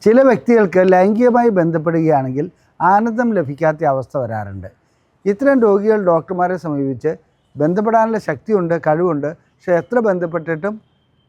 ചില വ്യക്തികൾക്ക് ലൈംഗികമായി ബന്ധപ്പെടുകയാണെങ്കിൽ ആനന്ദം ലഭിക്കാത്ത അവസ്ഥ വരാറുണ്ട്. ഇത്തരം രോഗികൾ ഡോക്ടർമാരെ സമീപിച്ച് ബന്ധപ്പെടാനുള്ള ശക്തിയുണ്ട്, കഴിവുണ്ട്, പക്ഷേ എത്ര ബന്ധപ്പെട്ടിട്ടും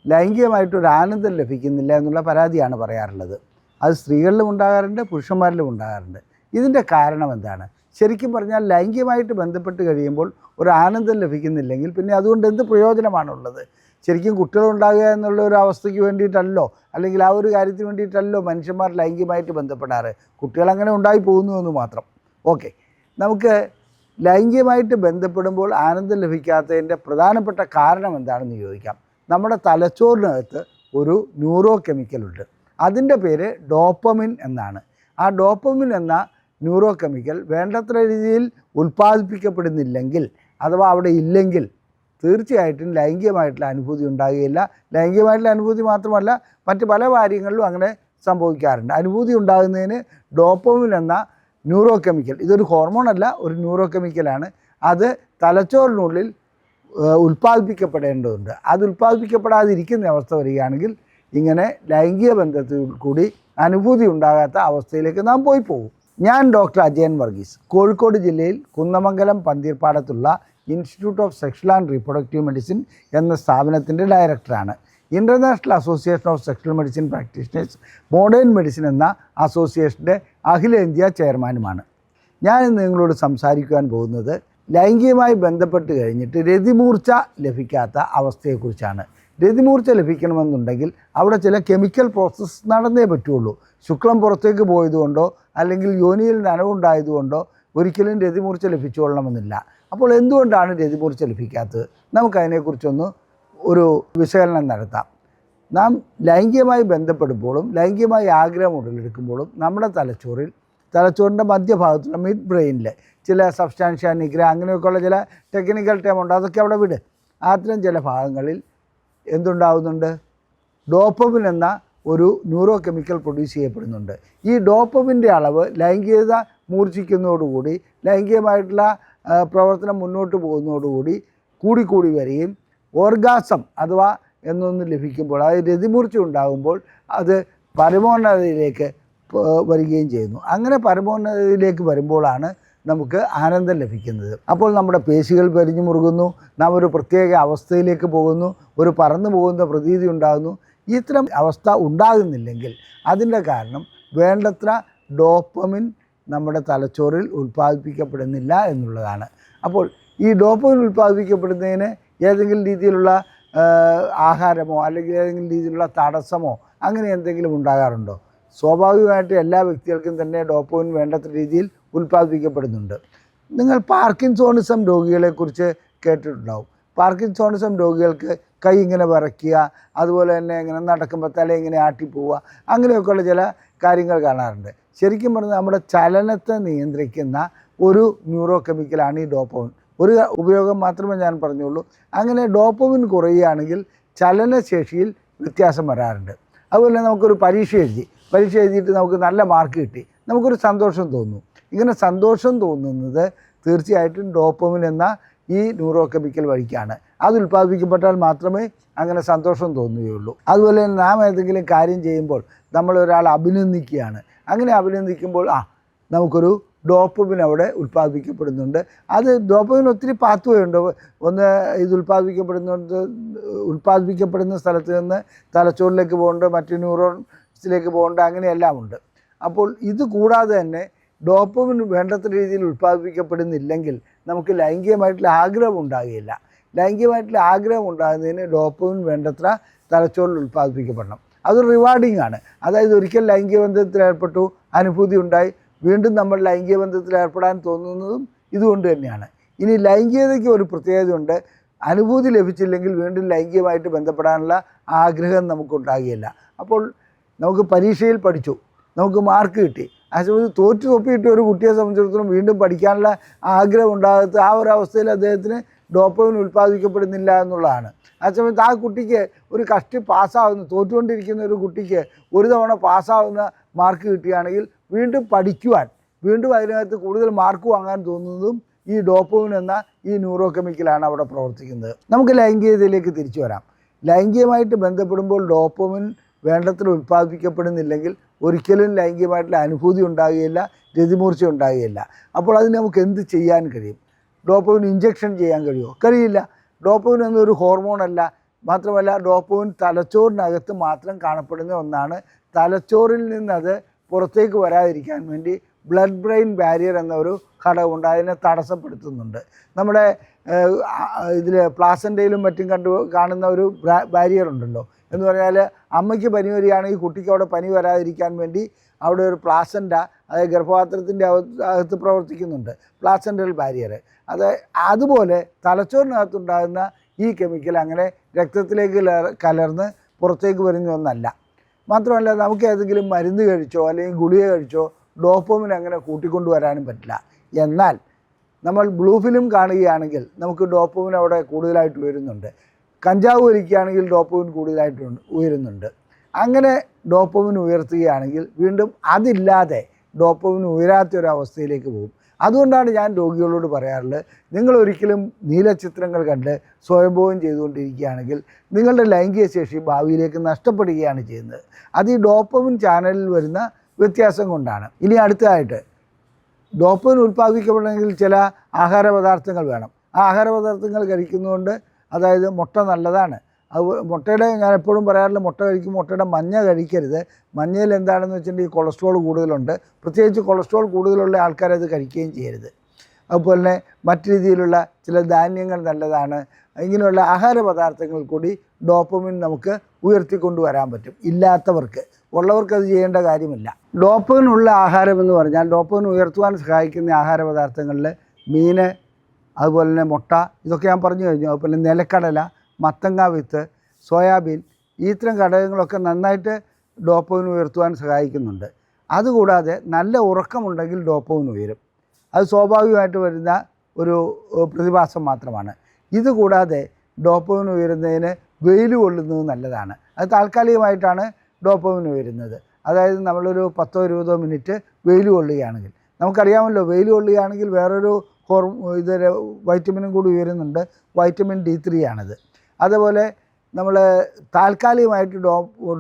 ലൈംഗികമായിട്ടൊരു ആനന്ദം ലഭിക്കുന്നില്ല എന്നുള്ള പരാതിയാണ് പറയാറുള്ളത്. അത് സ്ത്രീകളിലും ഉണ്ടാകാറുണ്ട്, പുരുഷന്മാരിലും ഉണ്ടാകാറുണ്ട്. ഇതിൻ്റെ കാരണം എന്താണ്? ശരിക്കും പറഞ്ഞാൽ ലൈംഗികമായിട്ട് ബന്ധപ്പെട്ട് കഴിയുമ്പോൾ ഒരു ആനന്ദം ലഭിക്കുന്നില്ലെങ്കിൽ പിന്നെ അതുകൊണ്ട് എന്ത് പ്രയോജനമാണുള്ളത്? ശരിക്കും കുട്ടികളുണ്ടാകുക എന്നുള്ള ഒരു അവസ്ഥയ്ക്ക് വേണ്ടിയിട്ടല്ലോ, അല്ലെങ്കിൽ ആ ഒരു കാര്യത്തിന് വേണ്ടിയിട്ടല്ലോ മനുഷ്യന്മാർ ലൈംഗികമായിട്ട് ബന്ധപ്പെടാറ്. കുട്ടികളങ്ങനെ ഉണ്ടായി പോകുന്നു എന്ന് മാത്രം. ഓക്കെ, നമുക്ക് ലൈംഗികമായിട്ട് ബന്ധപ്പെടുമ്പോൾ ആനന്ദം ലഭിക്കാത്തതിൻ്റെ പ്രധാനപ്പെട്ട കാരണം എന്താണെന്ന് ചോദിക്കാം. നമ്മുടെ തലച്ചോറിനകത്ത് ഒരു ന്യൂറോ കെമിക്കലുണ്ട്. അതിൻ്റെ പേര് ഡോപ്പമിൻ എന്നാണ്. ആ ഡോപ്പമിൻ എന്ന ന്യൂറോ കെമിക്കൽ വേണ്ടത്ര രീതിയിൽ ഉൽപ്പാദിപ്പിക്കപ്പെടുന്നില്ലെങ്കിൽ അഥവാ അവിടെ ഇല്ലെങ്കിൽ തീർച്ചയായിട്ടും ലൈംഗികമായിട്ടുള്ള അനുഭൂതി ഉണ്ടാകുകയില്ല. ലൈംഗികമായിട്ടുള്ള അനുഭൂതി മാത്രമല്ല, മറ്റ് പല കാര്യങ്ങളിലും അങ്ങനെ സംഭവിക്കാറുണ്ട്. അനുഭൂതി ഉണ്ടാകുന്നതിന് ഡോപ്പമിൻ എന്ന ന്യൂറോ കെമിക്കൽ, ഇതൊരു ഹോർമോണല്ല, ഒരു ന്യൂറോ കെമിക്കലാണ്. അത് തലച്ചോറിനുള്ളിൽ ഉൽപ്പാദിപ്പിക്കപ്പെടേണ്ടതുണ്ട്. അത് ഉൽപ്പാദിപ്പിക്കപ്പെടാതിരിക്കുന്ന അവസ്ഥ വരികയാണെങ്കിൽ ഇങ്ങനെ ലൈംഗിക ബന്ധത്തിൽ കൂടി അനുഭൂതി ഉണ്ടാകാത്ത അവസ്ഥയിലേക്ക് നാം പോയി പോകും. ഞാൻ ഡോക്ടർ അജയൻ വർഗീസ്, കോഴിക്കോട് ജില്ലയിൽ കുന്നമംഗലം പന്തീർപ്പാടത്തുള്ള institute of sexual and reproductive medicine എന്ന സ്ഥാപനത്തിൻ്റെ ഡയറക്ടറാണ്. International association of sexual medicine practitioners modern medicine എന്ന അസോസിയേഷൻ്റെ അഖിലേന്ത്യാ ചെയർമാനുമാണ്. ഞാൻ ഇന്ന് നിങ്ങളോട് സംസാരിക്കുവാൻ പോകുന്നത് ലൈംഗികമായി ബന്ധപ്പെട്ട് കഴിഞ്ഞിട്ട് രതിമൂർച്ച ലഭിക്കാത്ത അവസ്ഥയെക്കുറിച്ചാണ്. രതിമൂർച്ച ലഭിക്കണമെന്നുണ്ടെങ്കിൽ അവിടെ ചില കെമിക്കൽ പ്രോസസ്സ് നടന്നേ പറ്റുള്ളൂ. ശുക്ലം പുറത്തേക്ക് പോയതുകൊണ്ടോ അല്ലെങ്കിൽ യോനിയിൽ നനവുണ്ടായതുകൊണ്ടോ ഒരിക്കലും രതിമൂർച്ച ലഭിച്ചുകൊള്ളണമെന്നില്ല. അപ്പോൾ എന്തുകൊണ്ടാണ് രതിമൂർച്ച ലഭിക്കാത്തത്? നമുക്കതിനെക്കുറിച്ചൊന്ന് ഒരു വിശകലനം നടത്താം. നാം ലൈംഗികമായി ബന്ധപ്പെടുമ്പോഴും ലൈംഗികമായി ആഗ്രഹം ഉടലെടുക്കുമ്പോഴും നമ്മുടെ തലച്ചോറിൻ്റെ മധ്യഭാഗത്തുള്ള മിഡ് ബ്രെയിനിൽ ചില സബ്സ്റ്റാൻഷ്യ നിഗ്ര അങ്ങനെയൊക്കെയുള്ള ചില ടെക്നിക്കൽ ടേം ഉണ്ട്, അതൊക്കെ അവിടെ വിട്. അത്തരം ചില ഭാഗങ്ങളിൽ എന്തുണ്ടാവുന്നുണ്ട്? ഡോപ്പമിൻ എന്ന ഒരു ന്യൂറോ കെമിക്കൽ പ്രൊഡ്യൂസ് ചെയ്യപ്പെടുന്നുണ്ട്. ഈ ഡോപ്പമിൻ്റെ അളവ് ലൈംഗികത മൂർച്ഛിക്കുന്നതോടുകൂടി, ലൈംഗികമായിട്ടുള്ള പ്രവർത്തനം മുന്നോട്ട് പോകുന്നതോടുകൂടി കൂടിക്കൂടി വരികയും ഓർഗാസം അഥവാ എന്നൊന്ന് ലഭിക്കുമ്പോൾ, അതായത് രതിമൂർച്ച ഉണ്ടാകുമ്പോൾ അത് പരമോന്നതയിലേക്ക് വരികയും ചെയ്യുന്നു. അങ്ങനെ പരമോന്നതയിലേക്ക് വരുമ്പോഴാണ് നമുക്ക് ആനന്ദം ലഭിക്കുന്നത്. അപ്പോൾ നമ്മുടെ പേശികൾ പരിഞ്ഞു മുറുകുന്നു, നാം ഒരു പ്രത്യേക അവസ്ഥയിലേക്ക് പോകുന്നു, ഒരു പറന്നു പോകുന്ന പ്രതീതി ഉണ്ടാകുന്നു. ഇത്തരം അവസ്ഥ ഉണ്ടാകുന്നില്ലെങ്കിൽ അതിൻ്റെ കാരണം വേണ്ടത്ര ഡോപ്പമിൻ നമ്മുടെ തലച്ചോറിൽ ഉൽപ്പാദിപ്പിക്കപ്പെടുന്നില്ല എന്നുള്ളതാണ്. അപ്പോൾ ഈ ഡോപ്പമിൻ ഉൽപ്പാദിപ്പിക്കപ്പെടുന്നതിന് ഏതെങ്കിലും രീതിയിലുള്ള ആഹാരമോ അല്ലെങ്കിൽ ഏതെങ്കിലും രീതിയിലുള്ള തടസ്സമോ അങ്ങനെ എന്തെങ്കിലും ഉണ്ടാകാറുണ്ടോ? സ്വാഭാവികമായിട്ട് എല്ലാ വ്യക്തികൾക്കും തന്നെ ഡോപ്പമിൻ വേണ്ടത്ര രീതിയിൽ ഉൽപ്പാദിപ്പിക്കപ്പെടുന്നുണ്ട്. നിങ്ങൾ പാർക്കിൻസോണിസം രോഗികളെക്കുറിച്ച് കേട്ടിട്ടുണ്ടാവും. പാർക്കിൻസോണിസം രോഗികൾക്ക് കൈ ഇങ്ങനെ വിറയ്ക്കുക, അതുപോലെ തന്നെ ഇങ്ങനെ നടക്കുമ്പോൾ തല ഇങ്ങനെ ആട്ടിപ്പോവുക, അങ്ങനെയൊക്കെയുള്ള ചില കാര്യങ്ങൾ കാണാറുണ്ട്. ശരിക്കും പറഞ്ഞാൽ നമ്മുടെ ചലനത്തെ നിയന്ത്രിക്കുന്ന ഒരു ന്യൂറോ കെമിക്കലാണ് ഈ ഡോപ്പമിൻ. ഒരു ഉപയോഗം മാത്രമേ ഞാൻ പറഞ്ഞുള്ളൂ. അങ്ങനെ ഡോപ്പമിൻ കുറയുകയാണെങ്കിൽ ചലനശേഷിയിൽ വ്യത്യാസം വരാറുണ്ട്. അതുപോലെ നമുക്കൊരു പരീക്ഷ എഴുതിയിട്ട് നമുക്ക് നല്ല മാർക്ക് കിട്ടി, നമുക്കൊരു സന്തോഷം തോന്നുന്നു. ഇങ്ങനെ സന്തോഷം തോന്നുന്നത് തീർച്ചയായിട്ടും ഡോപ്പമിൻ എന്ന ഈ ന്യൂറോ കെമിക്കൽ വഴിക്കാണ്. അത് ഉൽപ്പാദിപ്പിക്കപ്പെട്ടാൽ മാത്രമേ അങ്ങനെ സന്തോഷം തോന്നുകയുള്ളൂ. അതുപോലെ തന്നെ നാം ഏതെങ്കിലും കാര്യം ചെയ്യുമ്പോൾ നമ്മളൊരാൾ അഭിനന്ദിക്കുകയാണ്. അങ്ങനെ അഭിനന്ദിക്കുമ്പോൾ നമുക്കൊരു ഡോപ്പമിൻ അവിടെ ഉൽപ്പാദിപ്പിക്കപ്പെടുന്നുണ്ട്. അത് ഡോപ്പമിൻ ഒത്തിരി പാത്വേ ഉണ്ട്. ഒന്ന് ഇത് ഉൽപ്പാദിപ്പിക്കപ്പെടുന്ന സ്ഥലത്ത് നിന്ന് തലച്ചോറിലേക്ക് പോകേണ്ട, മറ്റ് ന്യൂറോൺസിലേക്ക് പോകേണ്ട, അങ്ങനെയെല്ലാം ഉണ്ട്. അപ്പോൾ ഇത് കൂടാതെ തന്നെ ഡോപ്പമിൻ വേണ്ടത്ര രീതിയിൽ ഉൽപ്പാദിപ്പിക്കപ്പെടുന്നില്ലെങ്കിൽ നമുക്ക് ലൈംഗികമായിട്ടുള്ള ആഗ്രഹം ഉണ്ടാകുകയില്ല. ലൈംഗികമായിട്ടുള്ള ആഗ്രഹം ഉണ്ടാകുന്നതിന് ഡോപ്പമിൻ വേണ്ടത്ര തലച്ചോറിൽ ഉൽപ്പാദിപ്പിക്കപ്പെടണം. അതൊരു റിവാർഡിംഗ് ആണ്. അതായത് ഒരിക്കൽ ലൈംഗിക ബന്ധത്തിൽ ഏർപ്പെട്ടു, അനുഭൂതി ഉണ്ടായി, വീണ്ടും നമ്മൾ ലൈംഗിക ബന്ധത്തിൽ ഏർപ്പെടാൻ തോന്നുന്നതും ഇതുകൊണ്ട് തന്നെയാണ്. ഇനി ലൈംഗികതയ്ക്ക് ഒരു പ്രത്യേകതയുണ്ട്. അനുഭൂതി ലഭിച്ചില്ലെങ്കിൽ വീണ്ടും ലൈംഗികമായിട്ട് ബന്ധപ്പെടാനുള്ള ആഗ്രഹം നമുക്കുണ്ടാകുകയില്ല. അപ്പോൾ നമുക്ക് പരീക്ഷയിൽ പഠിച്ചു, നമുക്ക് മാർക്ക് കിട്ടി, ആ സമയത്ത് തോറ്റു തൊപ്പിയിട്ട് ഒരു കുട്ടിയെ സംബന്ധിച്ചിടത്തോളം വീണ്ടും പഠിക്കാനുള്ള ആഗ്രഹം ഉണ്ടാകാത്ത ആ ഒരു അവസ്ഥയിൽ അദ്ദേഹത്തിന് ഡോപ്പമിൻ ഉൽപ്പാദിപ്പിക്കപ്പെടുന്നില്ല എന്നുള്ളതാണ്. ആ സമയത്ത് ആ കുട്ടിക്ക് ഒരു പാസ്സാവുന്ന, തോറ്റുകൊണ്ടിരിക്കുന്ന ഒരു കുട്ടിക്ക് ഒരു തവണ പാസ്സാവുന്ന മാർക്ക് കിട്ടുകയാണെങ്കിൽ വീണ്ടും പഠിക്കുവാൻ, വീണ്ടും അതിനകത്ത് കൂടുതൽ മാർക്ക് വാങ്ങാൻ തോന്നുന്നതും ഈ ഡോപ്പമിൻ എന്ന ഈ ന്യൂറോ കെമിക്കലാണ് അവിടെ പ്രവർത്തിക്കുന്നത്. നമുക്ക് ലൈംഗികതയിലേക്ക് തിരിച്ചു വരാം. ലൈംഗികമായിട്ട് ബന്ധപ്പെടുമ്പോൾ ഡോപ്പമിൻ വേണ്ടത്ര ഉൽപ്പാദിപ്പിക്കപ്പെടുന്നില്ലെങ്കിൽ ഒരിക്കലും ലൈംഗികമായിട്ടുള്ള അനുഭൂതി ഉണ്ടാകുകയില്ല, രതിമൂർച്ച ഉണ്ടാകുകയില്ല. അപ്പോൾ അതിന് നമുക്ക് എന്ത് ചെയ്യാൻ കഴിയും? ഡോപ്പമിൻ ഇഞ്ചക്ഷൻ ചെയ്യാൻ കഴിയുമോ? കഴിയില്ല. ഡോപ്പമിൻ എന്നൊരു ഹോർമോണല്ല. മാത്രമല്ല ഡോപ്പമിൻ തലച്ചോറിനകത്ത് മാത്രം കാണപ്പെടുന്ന ഒന്നാണ്. തലച്ചോറിൽ നിന്നത് പുറത്തേക്ക് വരാതിരിക്കാൻ വേണ്ടി ബ്ലഡ് ബ്രെയിൻ ബാരിയർ എന്നൊരു ഘടകമുണ്ട്, അതിനെ തടസ്സപ്പെടുത്തുന്നുണ്ട്. നമ്മുടെ ഇതിൽ പ്ലാസൻ്റയിലും മറ്റും കാണുന്ന ഒരു ബാരിയർ ഉണ്ടല്ലോ. എന്ന് പറഞ്ഞാൽ അമ്മയ്ക്ക് പനി വരികയാണെങ്കിൽ കുട്ടിക്ക് അവിടെ പനി വരാതിരിക്കാൻ വേണ്ടി അവിടെ ഒരു പ്ലാസൻ്റ, അതായത് ഗർഭപാത്രത്തിൻ്റെ അകത്ത് പ്രവർത്തിക്കുന്നുണ്ട്, പ്ലാസൻ്റൽ ബാരിയർ. അതുപോലെ തലച്ചോറിനകത്തുണ്ടാകുന്ന ഈ കെമിക്കൽ അങ്ങനെ രക്തത്തിലേക്ക് കലർന്ന് പുറത്തേക്ക് വരുന്ന ഒന്നല്ല. മാത്രമല്ല നമുക്ക് ഏതെങ്കിലും മരുന്ന് കഴിച്ചോ അല്ലെങ്കിൽ ഗുളിക കഴിച്ചോ ഡോപ്പമിൻ അങ്ങനെ കൂട്ടിക്കൊണ്ടുവരാനും പറ്റില്ല. എന്നാൽ നമ്മൾ ബ്ലൂ ഫിലിം കാണുകയാണെങ്കിൽ നമുക്ക് ഡോപ്പമിൻ അവിടെ കൂടുതലായിട്ട് ഉയരുന്നുണ്ട്. കഞ്ചാവ് വലിക്കുകയാണെങ്കിൽ ഡോപ്പമിൻ കൂടുതലായിട്ട് ഉയരുന്നുണ്ട്. അങ്ങനെ ഡോപ്പമിൻ ഉയർത്തുകയാണെങ്കിൽ വീണ്ടും അതില്ലാതെ ഡോപ്പമിൻ ഉയരാത്തൊരവസ്ഥയിലേക്ക് പോകും. അതുകൊണ്ടാണ് ഞാൻ രോഗികളോട് പറയാറുള്ളത്, നിങ്ങളൊരിക്കലും നീലച്ചിത്രങ്ങൾ കണ്ട് സ്വയംഭോഗം ചെയ്തുകൊണ്ടിരിക്കുകയാണെങ്കിൽ നിങ്ങളുടെ ലൈംഗിക ശേഷി ഭാവിയിലേക്ക് നഷ്ടപ്പെടുകയാണ് ചെയ്യുന്നത്. അത് ഈ ഡോപ്പമിൻ ചാനലിൽ വരുന്ന വ്യത്യാസം കൊണ്ടാണ്. ഇനി അടുത്തതായിട്ട് ഡോപ്പമിൻ ഉൽപ്പാദിപ്പിക്കപ്പെടണമെങ്കിൽ ചില ആഹാര പദാർത്ഥങ്ങൾ വേണം. ആ ആഹാര പദാർത്ഥങ്ങൾ കഴിക്കുന്നതുകൊണ്ട്, അതായത് മുട്ട നല്ലതാണ്. മുട്ടയുടെ ഞാൻ എപ്പോഴും പറയാറില്ല, മുട്ട കഴിക്കുമ്പോൾ മുട്ടയുടെ മഞ്ഞ കഴിക്കരുത്. മഞ്ഞയിൽ എന്താണെന്ന് വെച്ചിട്ടുണ്ടെങ്കിൽ കൊളസ്ട്രോൾ കൂടുതലുണ്ട്. പ്രത്യേകിച്ച് കൊളസ്ട്രോൾ കൂടുതലുള്ള ആൾക്കാരത് കഴിക്കുകയും ചെയ്യരുത്. അതുപോലെ തന്നെ മറ്റു രീതിയിലുള്ള ചില ധാന്യങ്ങൾ നല്ലതാണ്. ഇങ്ങനെയുള്ള ആഹാര പദാർത്ഥങ്ങൾ കൂടി ഡോപ്പമിൻ നമുക്ക് ഉയർത്തിക്കൊണ്ടുവരാൻ പറ്റും. ഇല്ലാത്തവർക്ക്, ഉള്ളവർക്ക് അത് ചെയ്യേണ്ട കാര്യമില്ല. ഡോപ്പമിൻ ഉള്ള ആഹാരം എന്ന് പറഞ്ഞാൽ ഡോപ്പമിൻ ഉയർത്തുവാൻ സഹായിക്കുന്ന ആഹാര പദാർത്ഥങ്ങളിൽ മീൻ, അതുപോലെ തന്നെ മുട്ട, ഇതൊക്കെ ഞാൻ പറഞ്ഞു കഴിഞ്ഞു. അതുപോലെ നിലക്കടല, മത്തങ്ങ വിത്ത്, സോയാബീൻ, ഇത്തരം ഘടകങ്ങളൊക്കെ നന്നായിട്ട് ഡോപ്പമിൻ ഉയർത്തുവാൻ സഹായിക്കുന്നുണ്ട്. അതുകൂടാതെ നല്ല ഉറക്കമുണ്ടെങ്കിൽ ഡോപ്പമിൻ ഉയരും. അത് സ്വാഭാവികമായിട്ട് വരുന്ന ഒരു പ്രതിഭാസം മാത്രമാണ്. ഇതുകൂടാതെ ഡോപ്പമിൻ ഉയരുന്നതിന് വെയിൽ കൊള്ളുന്നത് നല്ലതാണ്. അത് താൽക്കാലികമായിട്ടാണ് ഡോപ്പമിൻ ഉയരുന്നത്. അതായത് നമ്മളൊരു 10-20 മിനിറ്റ് വെയിൽ കൊള്ളുകയാണെങ്കിൽ, നമുക്കറിയാമല്ലോ വെയിൽ കൊള്ളുകയാണെങ്കിൽ വേറൊരു വൈറ്റമിനും കൂടി ഉയരുന്നുണ്ട്, വൈറ്റമിൻ D3 ആണത്. അതുപോലെ നമ്മൾ താൽക്കാലികമായിട്ട്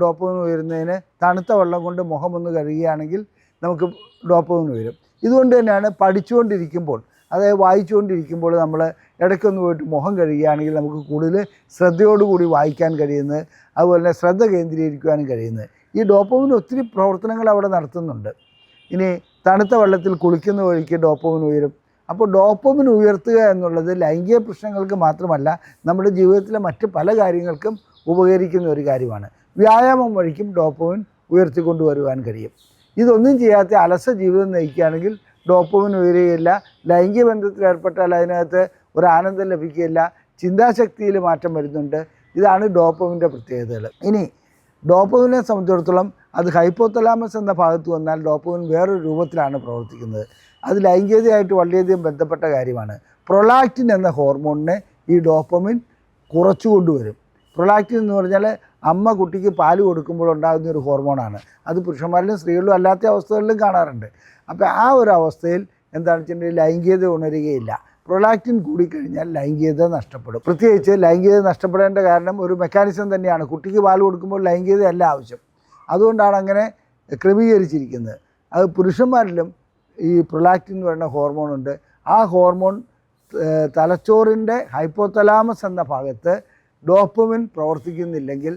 ഡോപ്പമിൻ ഉയരുന്നതിന് തണുത്ത വെള്ളം കൊണ്ട് മുഖമൊന്ന് കഴുകുകയാണെങ്കിൽ നമുക്ക് ഡോപ്പമിൻ ഉയരും. ഇതുകൊണ്ട് തന്നെയാണ് പഠിച്ചുകൊണ്ടിരിക്കുമ്പോൾ, അതായത് വായിച്ചുകൊണ്ടിരിക്കുമ്പോൾ നമ്മൾ ഇടയ്ക്കൊന്ന് പോയിട്ട് മുഖം കഴുകുകയാണെങ്കിൽ നമുക്ക് കൂടുതൽ ശ്രദ്ധയോടുകൂടി വായിക്കാൻ കഴിയുന്നത്, അതുപോലെ തന്നെ ശ്രദ്ധ കേന്ദ്രീകരിക്കുവാനും കഴിയുന്നത്. ഈ ഡോപ്പമിൻ ഒത്തിരി പ്രവർത്തനങ്ങൾ അവിടെ നടത്തുന്നുണ്ട്. ഇനി തണുത്ത വെള്ളത്തിൽ കുളിക്കുന്ന വഴിക്ക് ഡോപ്പമിൻ ഉയരും. അപ്പോൾ ഡോപ്പമിൻ ഉയർത്തുക എന്നുള്ളത് ലൈംഗിക പ്രശ്നങ്ങൾക്ക് മാത്രമല്ല, നമ്മുടെ ജീവിതത്തിലെ മറ്റ് പല കാര്യങ്ങൾക്കും ഉപകരിക്കുന്ന ഒരു കാര്യമാണ്. വ്യായാമം വഴിക്കും ഡോപ്പമിൻ ഉയർത്തിക്കൊണ്ടുവരുവാൻ കഴിയും. ഇതൊന്നും ചെയ്യാത്ത അലസ ജീവിതം നയിക്കുകയാണെങ്കിൽ ഡോപ്പമിൻ ഉയരുകയില്ല. ലൈംഗിക ബന്ധത്തിൽ ഏർപ്പെട്ടാൽ അതിനകത്ത് ഒരു ആനന്ദം ലഭിക്കുകയില്ല. ചിന്താശക്തിയിൽ മാറ്റം വരുന്നുണ്ട്. ഇതാണ് ഡോപ്പമിൻ്റെ പ്രത്യേകതകൾ. ഇനി ഡോപ്പമിനെ സംബന്ധിച്ചിടത്തോളം അത് ഹൈപ്പോതലാമസ് എന്ന ഭാഗത്ത് വന്നാൽ ഡോപ്പമിൻ വേറൊരു രൂപത്തിലാണ് പ്രവർത്തിക്കുന്നത്. അത് ലൈംഗികതയായിട്ട് വളരെയധികം ബന്ധപ്പെട്ട കാര്യമാണ്. പ്രൊലാക്റ്റിൻ എന്ന ഹോർമോണിനെ ഈ ഡോപ്പമിൻ കുറച്ചു കൊണ്ടുവരും. പ്രൊലാക്റ്റിൻ എന്ന് പറഞ്ഞാൽ അമ്മ കുട്ടിക്ക് പാല് കൊടുക്കുമ്പോൾ ഉണ്ടാകുന്ന ഒരു ഹോർമോണാണ്. അത് പുരുഷന്മാരിലും സ്ത്രീകളിലും അല്ലാത്ത അവസ്ഥകളിലും കാണാറുണ്ട്. അപ്പോൾ ആ ഒരു അവസ്ഥയിൽ എന്താണെന്ന് വെച്ചിട്ടുണ്ടെങ്കിൽ ലൈംഗികത ഉണരുകയില്ല. പ്രൊലാക്റ്റിൻ കൂടിക്കഴിഞ്ഞാൽ ലൈംഗികത നഷ്ടപ്പെടും. പ്രത്യേകിച്ച് ലൈംഗികത നഷ്ടപ്പെടേണ്ട കാരണം ഒരു മെക്കാനിസം തന്നെയാണ്. കുട്ടിക്ക് പാല് കൊടുക്കുമ്പോൾ ലൈംഗികതയല്ല ആവശ്യം. അതുകൊണ്ടാണ് അങ്ങനെ ക്രമീകരിച്ചിരിക്കുന്നത്. അത് പുരുഷന്മാരിലും ഈ പ്രൊലാക്റ്റിൻ എന്ന് പറയുന്ന ഹോർമോണുണ്ട്. ആ ഹോർമോൺ തലച്ചോറിൻ്റെ ഹൈപ്പോതലാമസ് എന്ന ഭാഗത്ത് ഡോപ്പമിൻ പ്രവർത്തിക്കുന്നില്ലെങ്കിൽ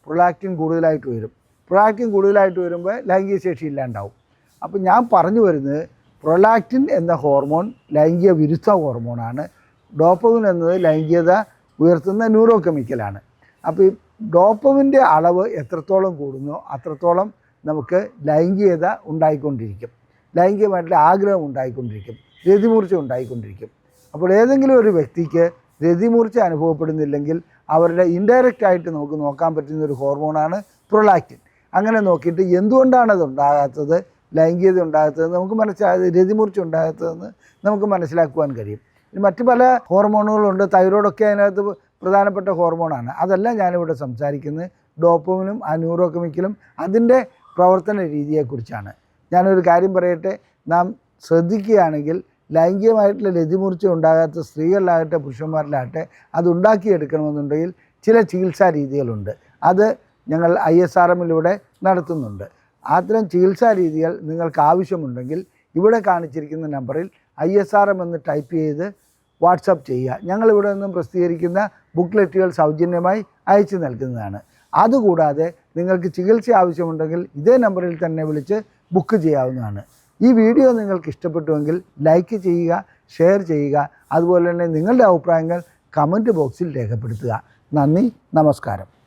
പ്രൊലാക്റ്റിൻ കൂടുതലായിട്ട് വരും. പ്രൊലാക്റ്റിൻ കൂടുതലായിട്ട് വരുമ്പോൾ ലൈംഗിക ശേഷി ഇല്ലാണ്ടാവും. അപ്പോൾ ഞാൻ പറഞ്ഞു വരുന്നത്, പ്രൊലാക്റ്റിൻ എന്ന ഹോർമോൺ ലൈംഗിക വിരുദ്ധ ഹോർമോണാണ്. ഡോപ്പമിൻ എന്നത് ലൈംഗികത ഉയർത്തുന്ന ന്യൂറോ കെമിക്കലാണ്. അപ്പോൾ ഈ ഡോപ്പമിൻ്റെ അളവ് എത്രത്തോളം കൂടുന്നോ അത്രത്തോളം നമുക്ക് ലൈംഗികത ഉണ്ടായിക്കൊണ്ടിരിക്കും, ലൈംഗികമായിട്ടുള്ള ആഗ്രഹം ഉണ്ടായിക്കൊണ്ടിരിക്കും, രതിമൂർച്ച ഉണ്ടായിക്കൊണ്ടിരിക്കും. അപ്പോൾ ഏതെങ്കിലും ഒരു വ്യക്തിക്ക് രതിമൂർച്ച അനുഭവപ്പെടുന്നില്ലെങ്കിൽ അവരുടെ ഇൻഡയറക്റ്റ് ആയിട്ട് നമുക്ക് നോക്കാൻ പറ്റുന്ന ഒരു ഹോർമോണാണ് പ്രൊലാക്റ്റിൻ. അങ്ങനെ നോക്കിയിട്ട് എന്തുകൊണ്ടാണ് അത് ഉണ്ടാകാത്തത്, ലൈംഗികത ഉണ്ടാകാത്തത് നമുക്ക് രതിമൂർച്ച ഉണ്ടാകാത്തതെന്ന് നമുക്ക് മനസ്സിലാക്കുവാൻ കഴിയും. മറ്റ് പല ഹോർമോണുകളുണ്ട്. തൈറോയ്ഡൊക്കെ അതിനകത്ത് പ്രധാനപ്പെട്ട ഹോർമോണാണ്. അതല്ല ഞാനിവിടെ സംസാരിക്കുന്നത്. ഡോപ്പമിനും ആ ന്യൂറോ കെമിക്കലും അതിൻ്റെ പ്രവർത്തന രീതിയെക്കുറിച്ചാണ്. ഞാനൊരു കാര്യം പറയട്ടെ, നാം ശ്രദ്ധിക്കുകയാണെങ്കിൽ ലൈംഗികമായിട്ടുള്ള രതിമൂർച്ച ഉണ്ടാകാത്ത സ്ത്രീകളിലാകട്ടെ പുരുഷന്മാരിലാകട്ടെ അത് ഉണ്ടാക്കിയെടുക്കണമെന്നുണ്ടെങ്കിൽ ചില ചികിത്സാ രീതികളുണ്ട്. അത് ഞങ്ങൾ ISRMലൂടെ നടത്തുന്നുണ്ട്. അത്തരം ചികിത്സാ രീതികൾ നിങ്ങൾക്ക് ആവശ്യമുണ്ടെങ്കിൽ ഇവിടെ കാണിച്ചിരിക്കുന്ന നമ്പറിൽ ISRM എന്ന് ടൈപ്പ് ചെയ്ത് വാട്സപ്പ് ചെയ്യുക. ഞങ്ങളിവിടെ നിന്നും പ്രസിദ്ധീകരിക്കുന്ന ബുക്ക്ലെറ്റുകൾ സൗജന്യമായി അയച്ചു നൽകുന്നതാണ്. അതുകൂടാതെ നിങ്ങൾക്ക് ചികിത്സ ആവശ്യമുണ്ടെങ്കിൽ ഇതേ നമ്പറിൽ തന്നെ വിളിച്ച് ബുക്ക് ചെയ്യാവുന്നതാണ്. ഈ വീഡിയോ നിങ്ങൾക്ക് ഇഷ്ടപ്പെട്ടുവെങ്കിൽ ലൈക്ക് ചെയ്യുക, ഷെയർ ചെയ്യുക. അതുപോലെ തന്നെ നിങ്ങളുടെ അഭിപ്രായങ്ങൾ കമൻറ്റ് ബോക്സിൽ രേഖപ്പെടുത്തുക. നന്ദി, നമസ്കാരം.